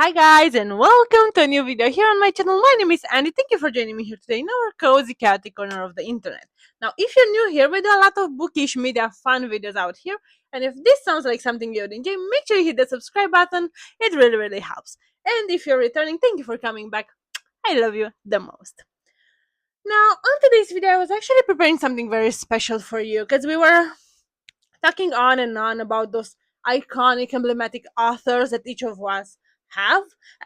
Hi guys and welcome to a new video here on my channel. My name is Andy. Thank you for joining me here today in our cozy chaotic corner of the internet. Now if you're new here, we do a lot of bookish media fun videos out here, and if this sounds like something you would enjoy, make sure you hit the subscribe button. It really helps. And if you're returning, thank you for coming back. I love you the most. Now on today's video I was actually preparing something very special for you because we were talking on and on about those iconic, emblematic authors that each of us have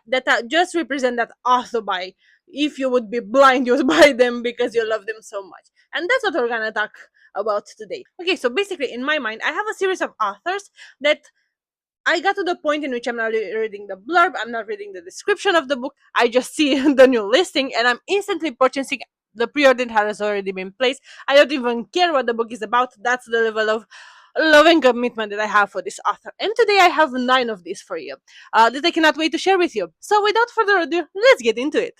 that just represent that author by. If you would be blind, you would buy them because you love them so much. And that's what we're gonna talk about today. Okay, so basically, in my mind, I have a series of authors that I got to the point in which I'm not reading the blurb, I'm not reading the description of the book, I just see the new listing and I'm instantly purchasing. The pre-order has already been placed. I don't even care what the book is about. That's the level of love and commitment that I have for this author. And today I have 9 of these for you that I cannot wait to share with you. So without further ado, let's get into it.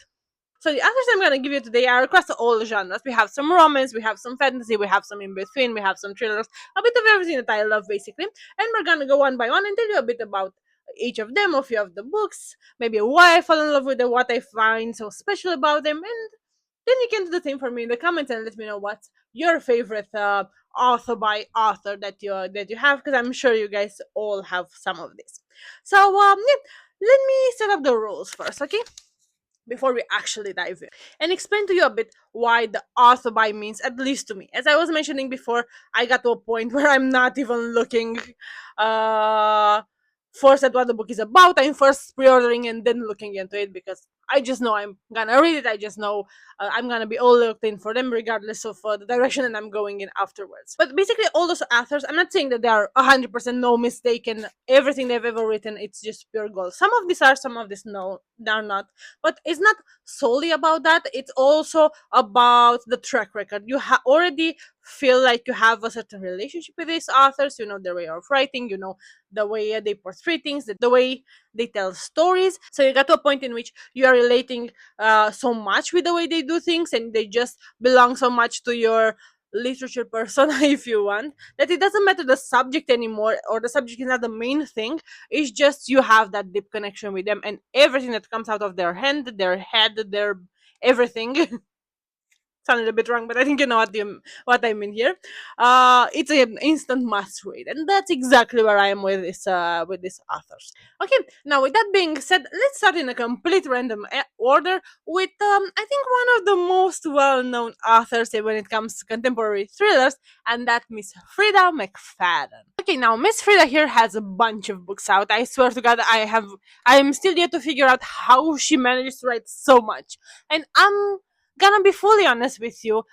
So the authors I'm going to give you today are across all genres. We have some romance, we have some fantasy, we have some in between, we have some thrillers, a bit of everything that I love basically. And we're going to go one by one and tell you a bit about each of them, a few of the books, maybe why I fell in love with them, what I find so special about them, and then you can do the same for me in the comments and let me know what's your favorite author by author that you have, because I'm sure you guys all have some of this. So yeah, let me set up the rules first, okay? Before we actually dive in and explain to you a bit why the author by means, at least to me, as I was mentioning before, I got to a point where I'm not even looking uh first at what the book is about. I'm first pre-ordering and then looking into it because I just know I'm gonna read it. I just know I'm gonna be all looked in for them regardless of the direction that I'm going in afterwards. But basically all those authors, I'm not saying that they are 100% no mistake and everything they've ever written it's just pure gold. Some of these are, some of these no, they're not. But it's not solely about that, it's also about the track record. You already feel like you have a certain relationship with these authors. You know their way of writing, you know the way they portray things, the way they tell stories. So you got to a point in which you are relating so much with the way they do things, and they just belong so much to your literature persona if you want, that it doesn't matter the subject anymore, or the subject is not the main thing. It's just you have that deep connection with them, and everything that comes out of their hand, their head, their everything sounded a bit wrong, but I think you know what I mean here. It's an instant must read, and that's exactly where I am with these authors. Okay, now with that being said, let's start in a complete random order with I think one of the most well-known authors when it comes to contemporary thrillers, and that Miss Freida McFadden. Okay, now Miss Freida here has a bunch of books out. I swear to God, I am still yet to figure out how she manages to write so much, and I'm gonna be fully honest with you,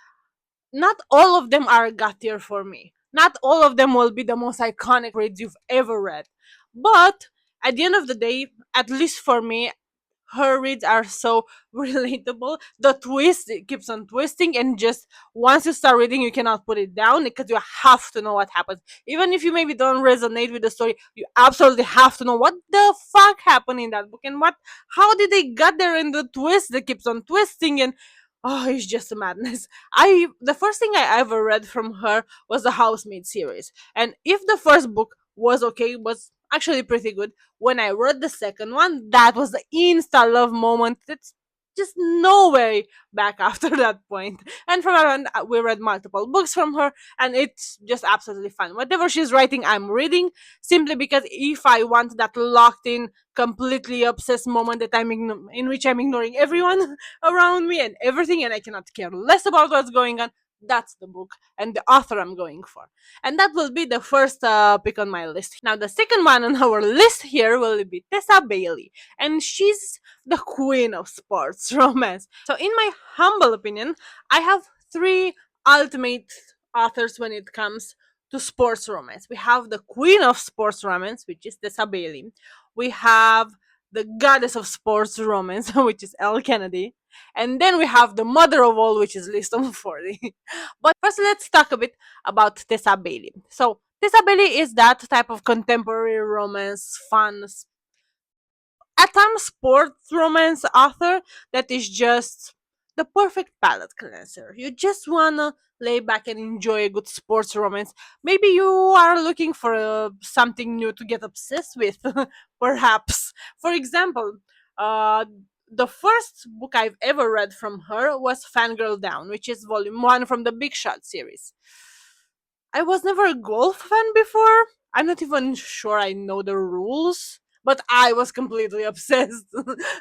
not all of them are god tier for me. Not all of them will be the most iconic reads you've ever read. But at the end of the day, at least for me, her reads are so relatable. The twist, it keeps on twisting, and just once you start reading, you cannot put it down because you have to know what happens. Even if you maybe don't resonate with the story, you absolutely have to know what the fuck happened in that book and how did they get there, in the twist that keeps on twisting. And oh, it's just a madness. The first thing I ever read from her was the Housemaid series, and if the first book was okay, was actually pretty good, when I read the second one, that was the insta love moment. That's just no way back after that point. And from around, we read multiple books from her, and it's just absolutely fun. Whatever she's writing, I'm reading, simply because if I want that locked in, completely obsessed moment that in which I'm ignoring everyone around me and everything, and I cannot care less about what's going on, that's the book and the author I'm going for. And that will be the first pick on my list. Now, the second one on our list here will be Tessa Bailey, and she's the queen of sports romance. So, in my humble opinion, I have 3 ultimate authors when it comes to sports romance. We have the queen of sports romance, which is Tessa Bailey. We have the goddess of sports romance, which is Elle Kennedy. And then we have the mother of all, which is Liz Tomforde. But first, let's talk a bit about Tessa Bailey. So, Tessa Bailey is that type of contemporary romance, fun, at times sports romance author that is just the perfect palate cleanser. You just wanna lay back and enjoy a good sports romance. Maybe you are looking for something new to get obsessed with, perhaps. For example, uh, the first book I've ever read from her was Fangirl Down, which is volume 1 from the Big Shot series. I was never a golf fan before. I'm not even sure I know the rules, but I was completely obsessed.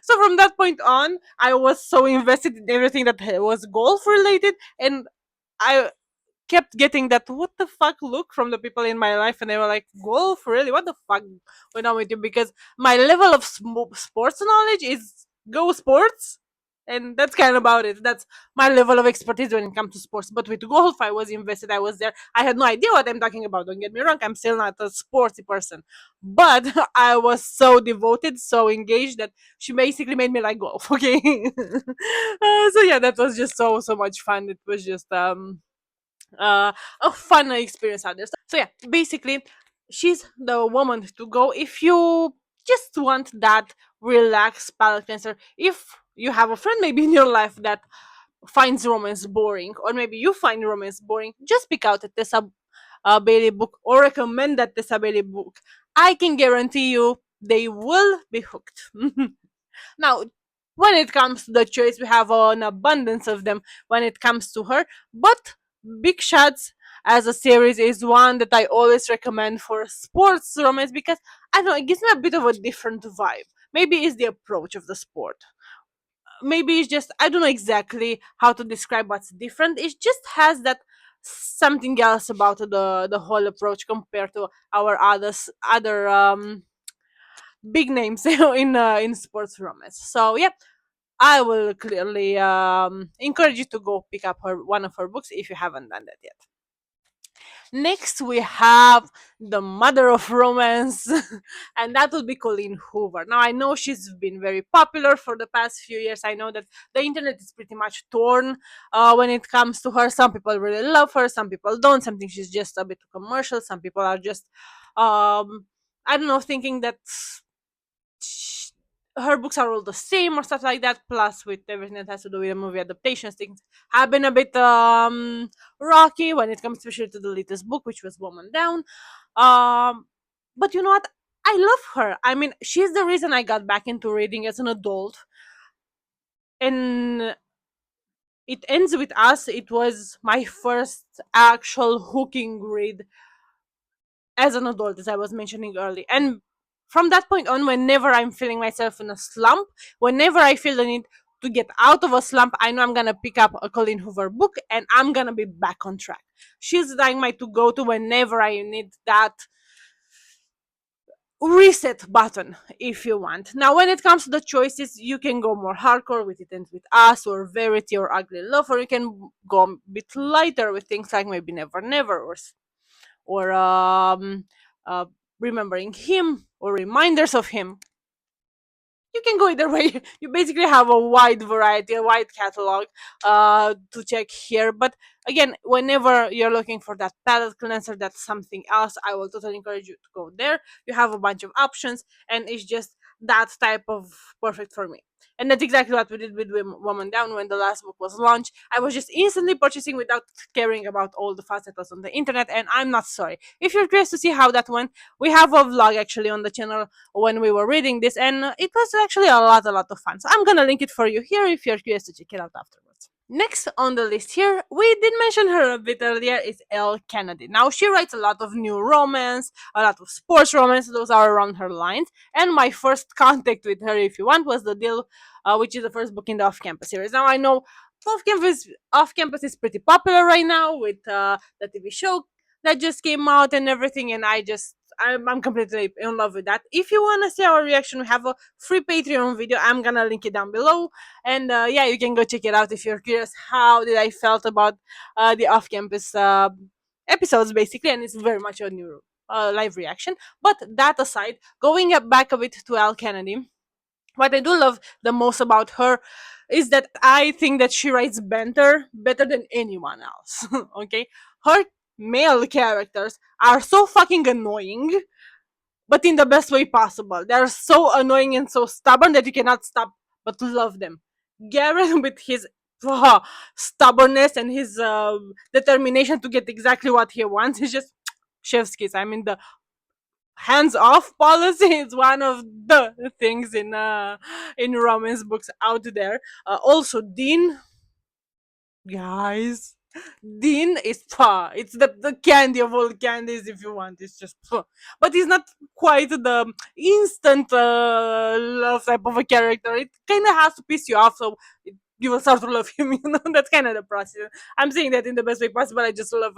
So from that point on, I was so invested in everything that was golf related, and I kept getting that what the fuck look from the people in my life, and they were like, golf, really, what the fuck went on with you? Because my level of sports knowledge is go sports, and that's kind of about it. That's my level of expertise when it comes to sports. But with golf, I was invested, I was there. I had no idea what I'm talking about, don't get me wrong, I'm still not a sporty person, but I was so devoted, so engaged, that she basically made me like golf. Okay. So yeah, that was just so much fun. It was just a fun experience out there. So yeah, basically, she's the woman to go if you just want that relaxed palate cleanser. If you have a friend maybe in your life that finds romance boring, or maybe you find romance boring, just pick out a Tessa Bailey book or recommend that Tessa Bailey book. I can guarantee you they will be hooked. Now, when it comes to the choice, we have an abundance of them when it comes to her, but Big Shots as a series is one that I always recommend for sports romance, because I don't know, it gives me a bit of a different vibe. Maybe it's the approach of the sport. Maybe it's just, I don't know exactly how to describe what's different. It just has that something else about the whole approach compared to our other big names in sports romance. So yeah, I will clearly encourage you to go pick up one of her books if you haven't done that yet. Next, we have the mother of romance, and that will be Colleen Hoover. Now, I know she's been very popular for the past few years. I know that the internet is pretty much torn when it comes to her. Some people really love her, some people don't. Some think she's just a bit commercial. Some people are just, I don't know, thinking that sh- her books are all the same or stuff like that. Plus, with everything that has to do with the movie adaptations, things have been a bit rocky when it comes especially to the latest book, which was Woman Down. um but you know what, I love her. I mean, she's the reason I got back into reading as an adult, and It Ends With Us, it was my first actual hooking read as an adult, as I was mentioning earlier. And from that point on, whenever I'm feeling myself in a slump, whenever I feel the need to get out of a slump, I know I'm gonna pick up a Colleen Hoover book and I'm gonna be back on track. She's like my to go to whenever I need that reset button, if you want. Now, when it comes to the choices, you can go more hardcore with It Ends With Us, or Verity, or Ugly Love, or you can go a bit lighter with things like maybe Never Never, or uh, remembering him, or reminders of him. You can go either way. You basically have a wide variety, a wide catalog to check here. But again, whenever you're looking for that palette cleanser, that's something else, I will totally encourage you to go there. You have a bunch of options, and it's just that type of perfect for me. And that's exactly what we did with Woman Down when the last book was launched. I was just instantly purchasing without caring about all the fuss that was on the internet, and I'm not sorry. If you're curious to see how that went, we have a vlog actually on the channel when we were reading this, and it was actually a lot of fun. So I'm gonna link it for you here if you're curious to check it out afterwards. Next on the list here, we did mention her a bit earlier, is Elle Kennedy. Now, she writes a lot of new romance, a lot of sports romance, those are around her lines. And my first contact with her, if you want, was The Deal, which is the first book in the Off Campus series. Now, I know Off Campus is pretty popular right now with the TV show that just came out and everything, and I'm completely in love with that. If you want to see our reaction, we have a free Patreon video. I'm gonna link it down below, and yeah, you can go check it out if you're curious how did I felt about the off-campus episodes, basically. And it's very much a new live reaction. But that aside, going back a bit to Elle Kennedy, what I do love the most about her is that I think that she writes banter better than anyone else. Okay, her male characters are so fucking annoying, but in the best way possible. They're so annoying and so stubborn that you cannot stop but love them. Garrett with his stubbornness and his determination to get exactly what he wants is just chef's kiss. I mean, the hands off policy is one of the things in romance books out there. Also, Dean, guys, Dean is it's the candy of all candies if you want. It's just but he's not quite the instant love type of a character. It kind of has to piss you off, so you will start to love him. That's kind of the process. I'm saying that in the best way possible. I just love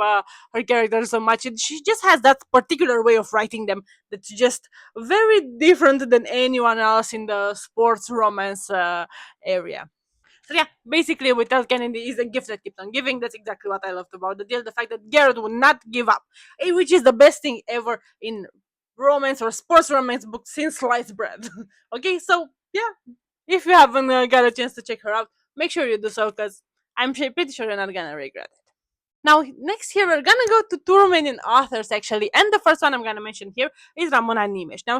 her character so much, and she just has that particular way of writing them that's just very different than anyone else in the sports romance area. So yeah, basically, with Elle Kennedy is a gift that keeps on giving. That's exactly what I loved about the deal. The fact that Garrett would not give up, which is the best thing ever in romance or sports romance books since sliced bread. Okay, so yeah, if you haven't got a chance to check her out, make sure you do so because pretty sure you're not gonna regret it. Now, next here, we're gonna go to two Romanian authors actually, and the first one I'm gonna mention here is Ramona Nimes. Now,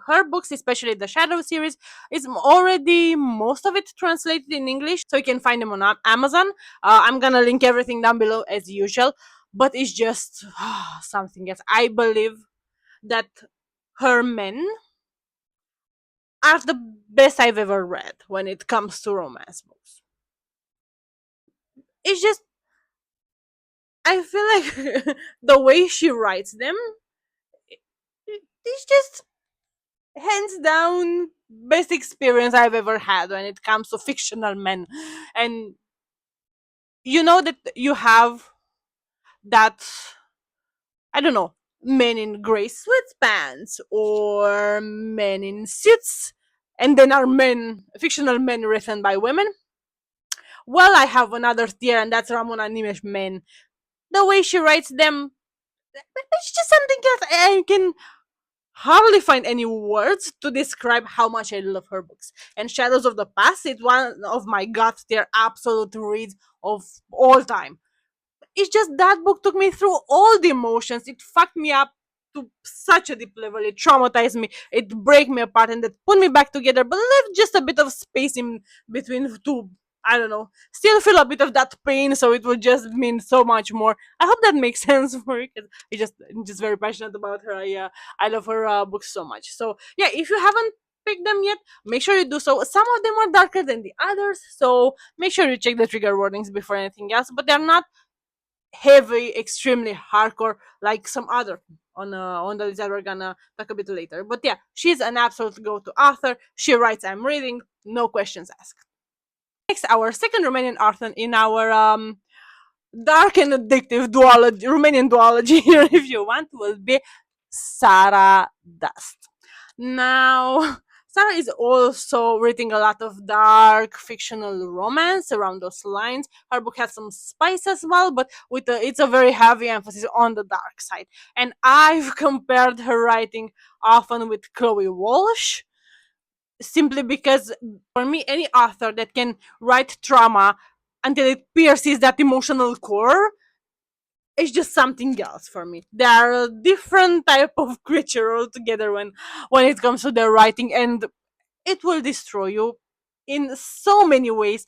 her books, especially the Shadow series, is already most of it translated in English, so you can find them on Amazon. I'm gonna link everything down below as usual, but it's just something else. I believe that her men are the best I've ever read when it comes to romance books. It's just, I feel like the way she writes them, it's just hands down best experience I've ever had when it comes to fictional men. And you know that you have that, I don't know, men in gray sweatpants or men in suits, and then are men, fictional men written by women. Well, I have another tier, and that's Ramona Nimes men. The way she writes them, it's just something else. I can hardly find any words to describe how much I love her books. And Shadows of the Past is one of my god tier absolute reads of all time. It's just that book took me through all the emotions. It fucked me up to such a deep level. It traumatized me. It break me apart and it put me back together, but left just a bit of space in between two. I don't know. Still feel a bit of that pain, so it would just mean so much more. I hope that makes sense for you, because I'm just very passionate about her. I love her books so much. So yeah, if you haven't picked them yet, make sure you do so. Some of them are darker than the others, so make sure you check the trigger warnings before anything else. But they're not heavy, extremely hardcore like some other on the list that we're gonna talk a bit later. But yeah, she's an absolute go-to author. She writes, I'm reading, no questions asked. Next, our second Romanian author in our dark and addictive duology, Romanian duology here, if you want, will be Sara Dust. Now, Sarah is also reading a lot of dark fictional romance around those lines. Her book has some spice as well, but it's a very heavy emphasis on the dark side. And I've compared her writing often with Chloe Walsh, simply because for me, any author that can write trauma until it pierces that emotional core, it's just something else for me. They are a different type of creature altogether when it comes to their writing, and it will destroy you in so many ways.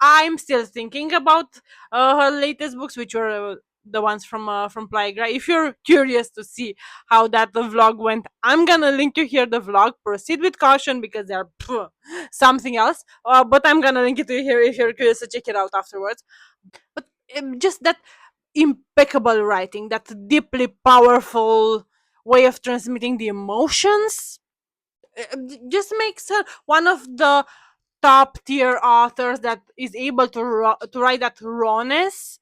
I'm still thinking about her latest books, which were the ones from Plygra. If you're curious to see how that vlog went, I'm gonna link you here the vlog. Proceed with caution because they're something else. But I'm gonna link it to you here if you're curious to check it out afterwards. But just that impeccable writing, that deeply powerful way of transmitting the emotions, just makes her one of the top tier authors that is able to write that rawness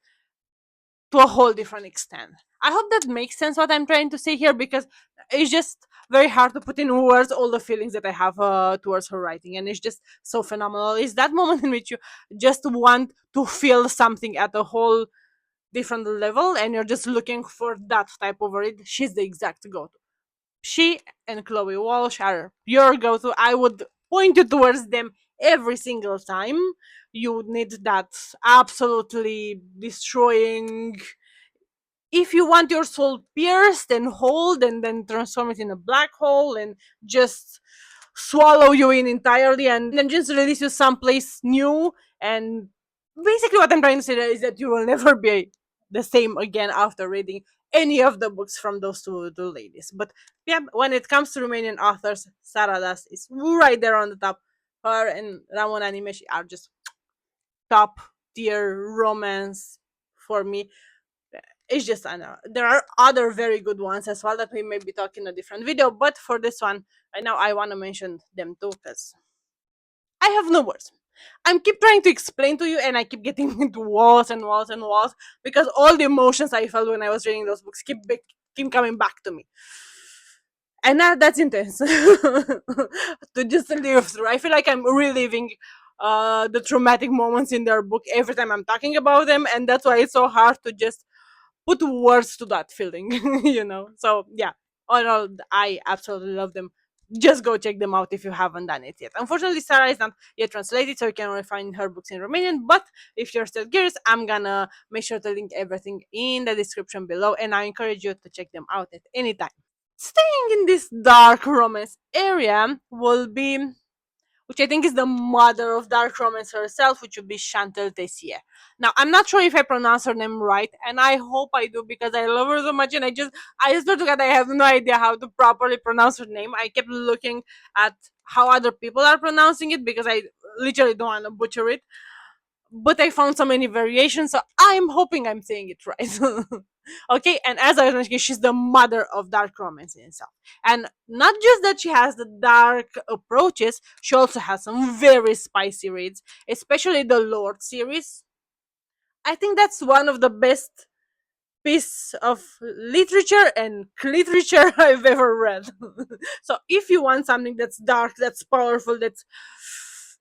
to a whole different extent. I hope that makes sense what I'm trying to say here, because it's just very hard to put in words all the feelings that I have towards her writing, and it's just so phenomenal. It's that moment in which you just want to feel something at a whole different level, and you're just looking for that type of read. She's the exact go-to. She and Chloe Walsh are your go-to. I would point you towards them every single time you need that absolutely destroying. If you want your soul pierced and hold and then transform it in a black hole and just swallow you in entirely and then just release you someplace new and basically what I'm trying to say there is that you will never be the same again after reading any of the books from those two ladies. But yeah, when it comes to Romanian authors, Sara Dust is right there on the top. Her and Ramona Nimes are just top tier romance for me. It's just, I know there are other very good ones as well that we may be talking in a different video, but for this one, right now I want to mention them too because I have no words. I'm keep trying to explain to you, and I keep getting into walls and walls and walls because all the emotions I felt when I was reading those books keep coming back to me, and that's intense to just live through. I feel like I'm reliving the traumatic moments in their book every time I'm talking about them, and that's why it's so hard to just put words to that feeling. So yeah, all in all, I absolutely love them. Just go check them out if you haven't done it yet. Unfortunately, Sarah is not yet translated, so you can only find her books in Romanian, but if you're still curious, I'm gonna make sure to link everything in the description below, and I encourage you to check them out at any time. Staying in this dark romance area will be, which I think is the mother of dark romance herself, which would be Shantel Tessier. Now, I'm not sure if I pronounce her name right, and I hope I do because I love her so much, and I swear to God, I have no idea how to properly pronounce her name. I kept looking at how other people are pronouncing it because I literally don't want to butcher it, but I found so many variations, so I'm hoping I'm saying it right. Okay, and as I was mentioning, she's the mother of dark romance in itself. And not just that she has the dark approaches, she also has some very spicy reads, especially the Lord series. I think that's one of the best piece of literature and literature I've ever read. So if you want something that's dark, that's powerful, that's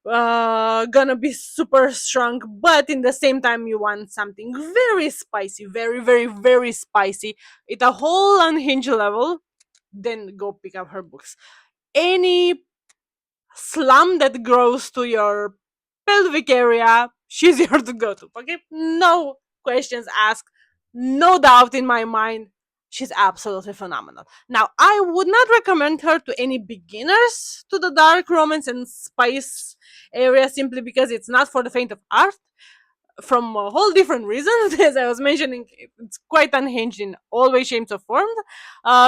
gonna be super strong, but in the same time you want something very spicy, very, very, very spicy at a whole unhinged level, then go pick up her books. Any slum that grows to your pelvic area, she's here to go to. Okay, no questions asked, no doubt in my mind. She's absolutely phenomenal. Now, I would not recommend her to any beginners to the dark romance and spice area simply because it's not for the faint of heart. From a whole different reasons, as I was mentioning, it's quite unhinged in all ways, shapes, or forms.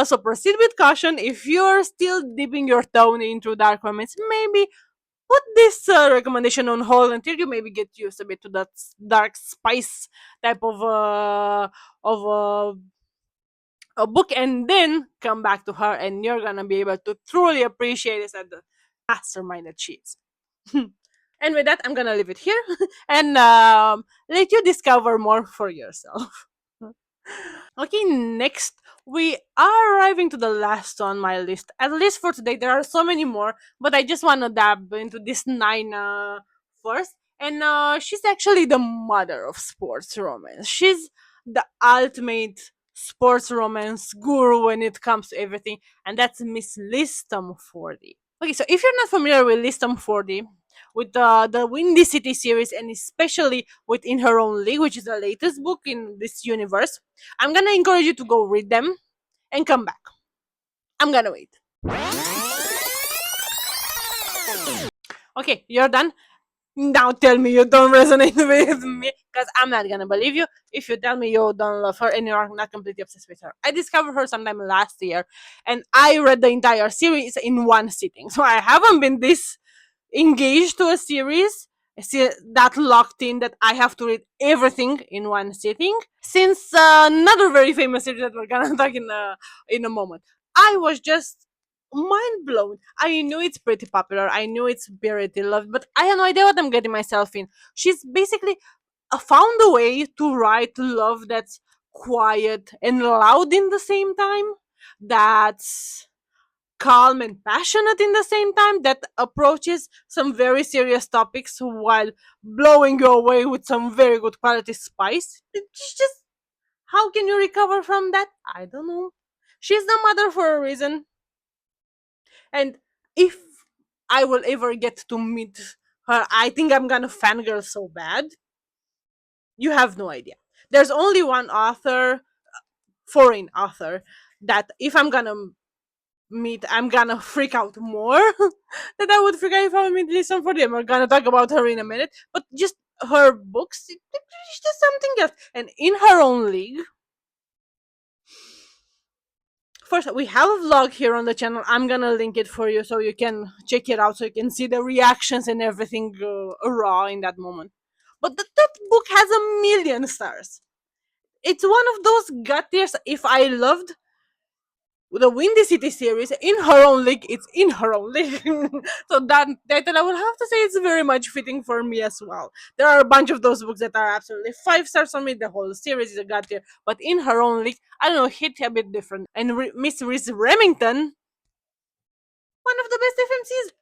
So proceed with caution. If you're still dipping your toe into dark romance, maybe put this recommendation on hold until you maybe get used a bit to that dark spice type of a book, and then come back to her, and you're gonna be able to truly appreciate this at the mastermind that she is. And with that, I'm gonna leave it here and let you discover more for yourself. Okay, next we are arriving to the last on my list. At least for today, there are so many more, but I just want to dab into this nine first. And she's actually the mother of sports romance. She's the ultimate sports romance guru when it comes to everything, and that's Miss Liz Tomforde. Okay, so if you're not familiar with Liz Tomforde, with the Windy City series, and especially with In Her Own League, which is the latest book in this universe, I'm gonna encourage you to go read them and come back. I'm gonna wait. Okay, you're done. Now tell me you don't resonate with me, because I'm not gonna believe you if you tell me you don't love her and you're not completely obsessed with her. I discovered her sometime last year, and I read the entire series in one sitting. So I haven't been this engaged to a series, that locked in that I have to read everything in one sitting, since another very famous series that we're gonna talk in a moment. I was just mind blown. I knew it's pretty popular, I knew it's pretty loved, but I had no idea what I'm getting myself in. She's basically found a way to write love that's quiet and loud in the same time, that's calm and passionate in the same time, that approaches some very serious topics while blowing you away with some very good quality spice. It's just, how can you recover from that? I don't know. She's the mother for a reason. And if I will ever get to meet her, I think I'm gonna fangirl so bad. You have no idea. There's only one author, foreign author, that if I'm gonna meet, I'm gonna freak out more that I would freak out if I meet Listen for them. We're gonna talk about her in a minute, but just her books, it's just something else. And in her own league, first we have a vlog here on the channel. I'm gonna link it for you so you can check it out, so you can see the reactions and everything raw in that moment. But that book has 1,000,000 stars. It's one of those gut tears. If I loved the Windy City series in her own league, it's in her own league. So that title, I will have to say, it's very much fitting for me as well. There are a bunch of those books that are absolutely 5 stars for me. The whole series is a god tier, but in her own league, I don't know, hit a bit different. And Miss Reese Remington, one of the best FMCs,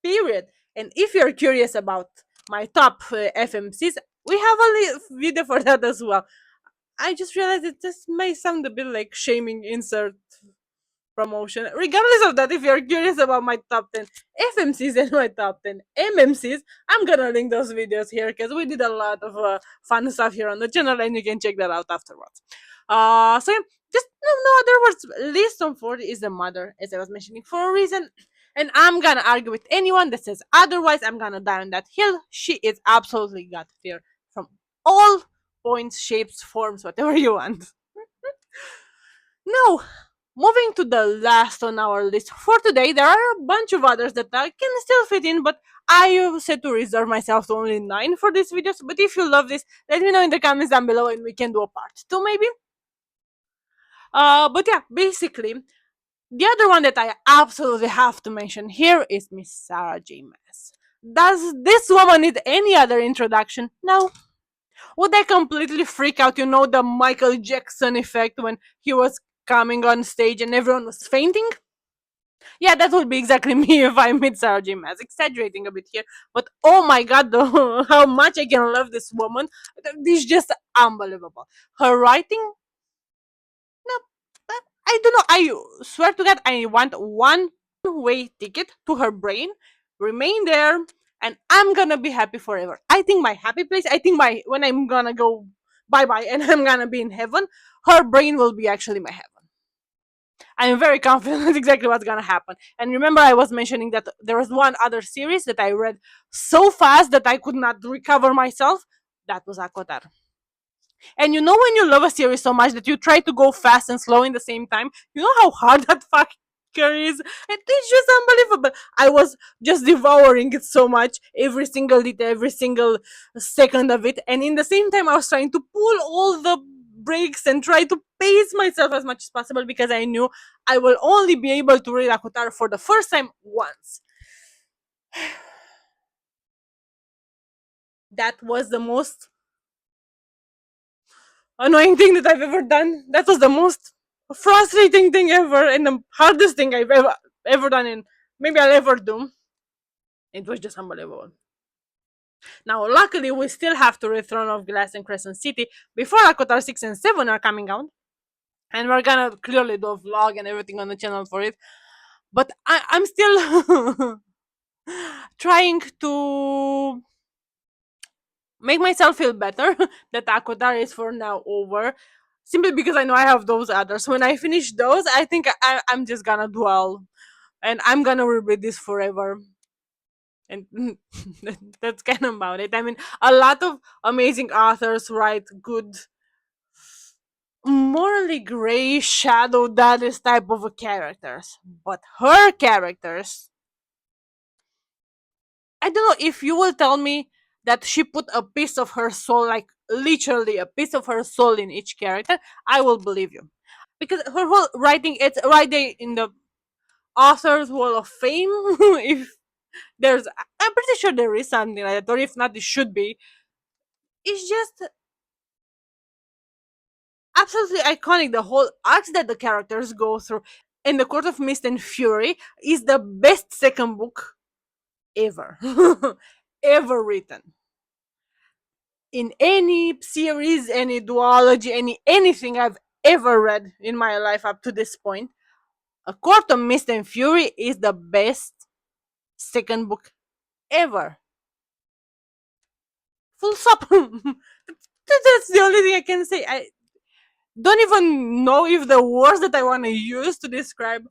period. And if you're curious about my top FMCs, we have a video for that as well. I just realized it just may sound a bit like shaming insert promotion. Regardless of that, if you're curious about my top 10 FMCs and my top 10 MMCs, I'm gonna link those videos here because we did a lot of fun stuff here on the channel and you can check that out afterwards. So yeah, just no other words. Liz Tomforde is the mother, as I was mentioning, for a reason. And I'm gonna argue with anyone that says otherwise. I'm gonna die on that hill. She is absolutely god tier from all points, shapes, forms, whatever you want. Now, moving to the last on our list for today, there are a bunch of others that I can still fit in, but I said to reserve myself to only 9 for these videos. But if you love this, let me know in the comments down below and we can do a part 2 maybe. But yeah, basically, the other one that I absolutely have to mention here is Miss Sarah J. Maas. Does this woman need any other introduction? No. Would I completely freak out, the Michael Jackson effect when he was coming on stage and everyone was fainting? Yeah, that would be exactly me if I meet Sarah J. Maas. Exaggerating a bit here, but oh my god, though, how much I can love this woman. This is just unbelievable. Her writing, no, I don't know. I swear to God, I want one-way ticket to her brain, remain there, and I'm gonna be happy forever. I think my happy place, I think when I'm gonna go bye bye and I'm gonna be in heaven, her brain will be actually my heaven. I'm very confident that's exactly what's gonna happen. And remember, I was mentioning that there was one other series that I read so fast that I could not recover myself. That was ACOTAR. And when you love a series so much that you try to go fast and slow in the same time, you know how hard that fucker is? It's just unbelievable. I was just devouring it so much, every single detail, every single second of it. And in the same time, I was trying to pull all the breaks and try to pace myself as much as possible because I knew I will only be able to read ACOTAR for the first time once. That was the most annoying thing that I've ever done. That was the most frustrating thing ever and the hardest thing I've ever done and maybe I'll ever do. It was just unbelievable. Now, luckily, we still have to read Throne of Glass and Crescent City before ACOTAR 6 and 7 are coming out. And we're gonna clearly do a vlog and everything on the channel for it. But I'm still trying to make myself feel better that ACOTAR is for now over. Simply because I know I have those others. When I finish those, I think I'm just gonna dwell. And I'm gonna reread this forever. And that's kind of about it. I mean, a lot of amazing authors write good, morally gray, shadow daddies type of characters. But her characters, I don't know if you will tell me that she put a piece of her soul, like literally a piece of her soul in each character, I will believe you. Because her whole writing, it's right there in the author's wall of fame. If I'm pretty sure there is something like that, or if not, it should be. It's just absolutely iconic. The whole arcs that the characters go through. And The Court of Mist and Fury is the best second book ever. Ever written. In any series, any duology, anything I've ever read in my life up to this point, A Court of Mist and Fury is the best second book ever. Full stop. That's the only thing I can say. I don't even know if the words that I want to use to describe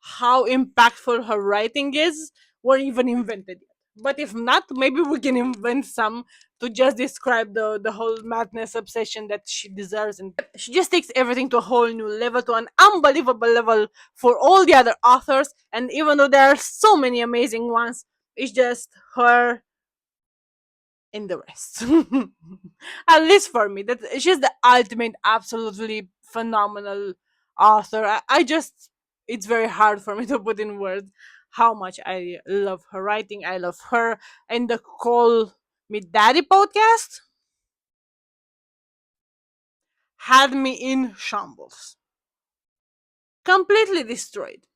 how impactful her writing is were even invented But if not, maybe we can invent some to just describe the whole madness obsession that she deserves. And she just takes everything to a whole new level, to an unbelievable level for all the other authors. And even though there are so many amazing ones, it's just her and the rest. At least for me, that she's the ultimate, absolutely phenomenal author. I just, it's very hard for me to put in words how much I love her writing. I love her, and the Call Me Daddy podcast had me in shambles, completely destroyed.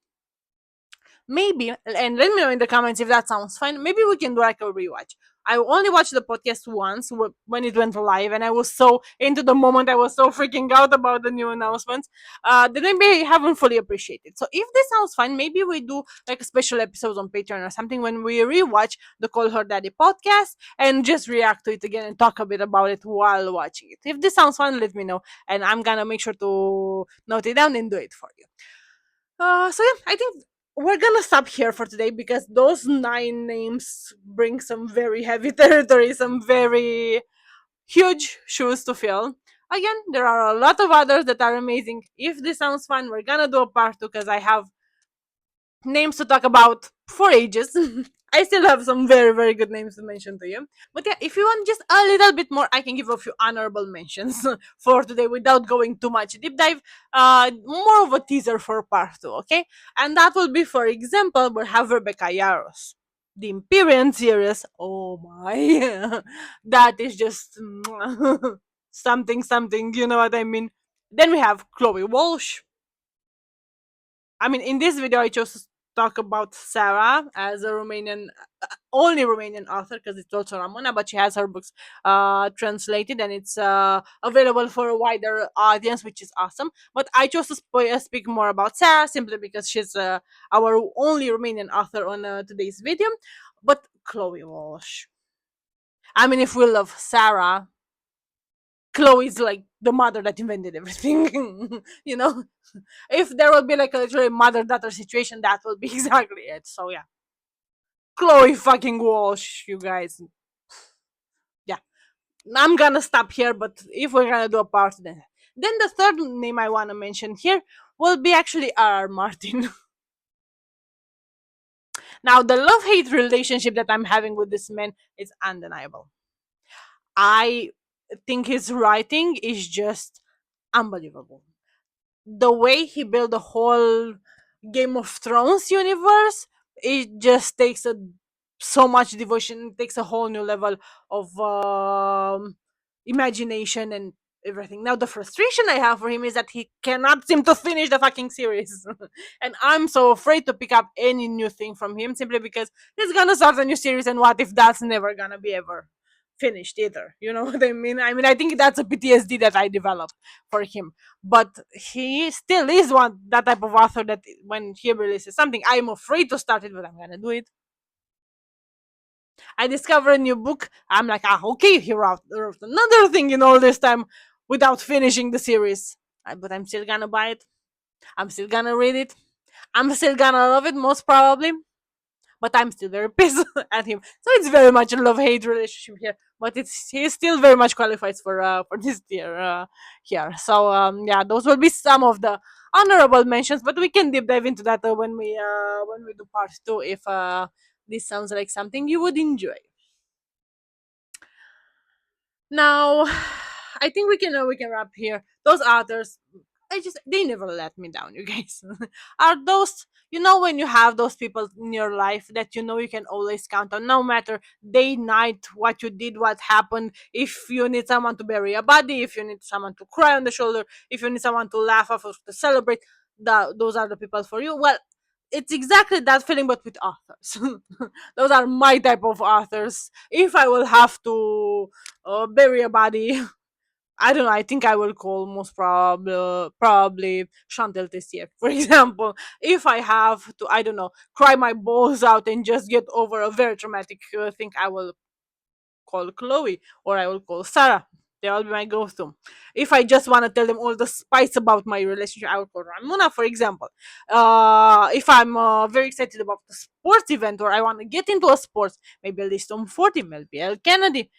Maybe, and let me know in the comments if that sounds fine. Maybe we can do like a rewatch. I only watched the podcast once when it went live, and I was so into the moment. I was so freaking out about the new announcements that maybe I haven't fully appreciated. So if this sounds fine, maybe we do like a special episode on Patreon or something when we rewatch the Call Her Daddy podcast and just react to it again and talk a bit about it while watching it. If this sounds fun, let me know, and I'm gonna make sure to note it down and do it for you. So yeah, I think we're gonna stop here for today because those 9 names bring some very heavy territory, some very huge shoes to fill. Again, there are a lot of others that are amazing. If this sounds fun, we're gonna do a part 2 because I have names to talk about for ages. I still have some very, very good names to mention to you. But yeah, if you want just a little bit more, I can give a few honorable mentions for today without going too much deep dive. More of a teaser for part 2, okay? And that will be, for example, we have Rebecca Yarros. The Empyrean series. Oh my. That is just something, something, you know what I mean? Then we have Chloe Walsh. I mean, in this video, I chose to talk about Sara as a Romanian, only Romanian author, because it's also Ramona, but she has her books translated and it's available for a wider audience, which is awesome. But I chose to speak more about Sara simply because she's our only Romanian author on today's video. But Chloe Walsh. I mean, if we love Sara, Chloe's like the mother that invented everything, you know? If there will be like a literally mother daughter situation, that will be exactly it. So yeah, Chloe fucking Walsh, you guys. Yeah, I'm gonna stop here. But if we're gonna do a part, then the third name I wanna mention here will be actually R. Martin. Now, the love hate relationship that I'm having with this man is undeniable. I think his writing is just unbelievable. The way he built the whole Game of Thrones universe, it just takes so much devotion. It takes a whole new level of imagination and everything. Now the frustration I have for him is that he cannot seem to finish the fucking series, and I'm so afraid to pick up any new thing from him simply because he's gonna start a new series, and what if that's never gonna be ever finished either? You know what I mean? I mean, I think that's a PTSD that I developed for him. But he still is one that type of author that when he releases something, I'm afraid to start it, but I'm gonna do it. I discover a new book, I'm like, okay, he wrote another thing in all this time without finishing the series. But I'm still gonna buy it. I'm still gonna read it. I'm still gonna love it, most probably. But I'm still very pissed at him. So it's very much a love hate relationship here. But it's he still very much qualifies for this tier here. So yeah, those will be some of the honorable mentions. But we can deep dive into that when we do part 2 if this sounds like something you would enjoy. Now, I think we can wrap here. Those authors, they never let me down, you guys. Are those, you know, when you have those people in your life that you know you can always count on, no matter day, night, what you did, what happened. If you need someone to bury a body, if you need someone to cry on the shoulder, if you need someone to laugh off or to celebrate, those are the people for you. Well, it's exactly that feeling, but with authors. Those are my type of authors. If I will have to bury a body, I don't know. I think I will call most probably Shantel Tessier, for example. If I have to, I don't know, cry my balls out and just get over a very traumatic thing, I will call Chloe or I will call Sarah. They'll be my go-to. If I just want to tell them all the spice about my relationship, I would call Ramona, for example. If I'm very excited about the sports event or I want to get into a sports, maybe at least Tomforde, maybe Elle Kennedy,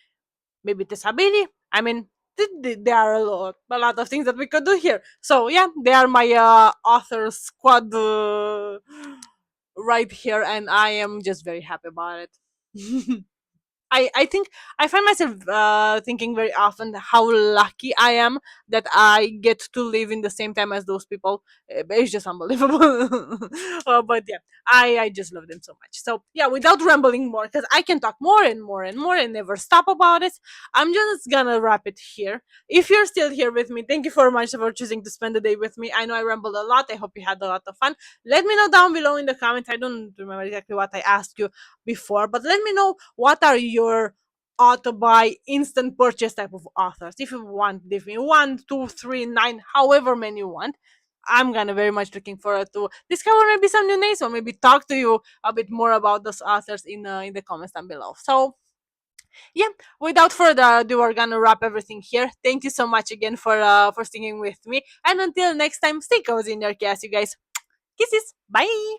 maybe Tessa Bailey. I mean, there are a lot of things that we could do here. So yeah, they are my author squad right here, and I am just very happy about it. I think I find myself thinking very often how lucky I am that I get to live in the same time as those people. It's just unbelievable. But yeah, I just love them so much. So yeah, without rambling more, because I can talk more and more and more and never stop about it, I'm just gonna wrap it here. If you're still here with me, thank you so much for choosing to spend the day with me. I know I rambled a lot. I hope you had a lot of fun. Let me know down below in the comments. I don't remember exactly what I asked you before, but let me know what are your auto buy instant purchase type of authors. If you want, leave me one, two, three, nine, however many you want. I'm gonna very much looking forward to discover maybe some new names or maybe talk to you a bit more about those authors in the comments down below. So yeah, without further ado, we're gonna wrap everything here. Thank you so much again for singing with me, and until next time, stay cozy in your chaos, you guys. Kisses, bye.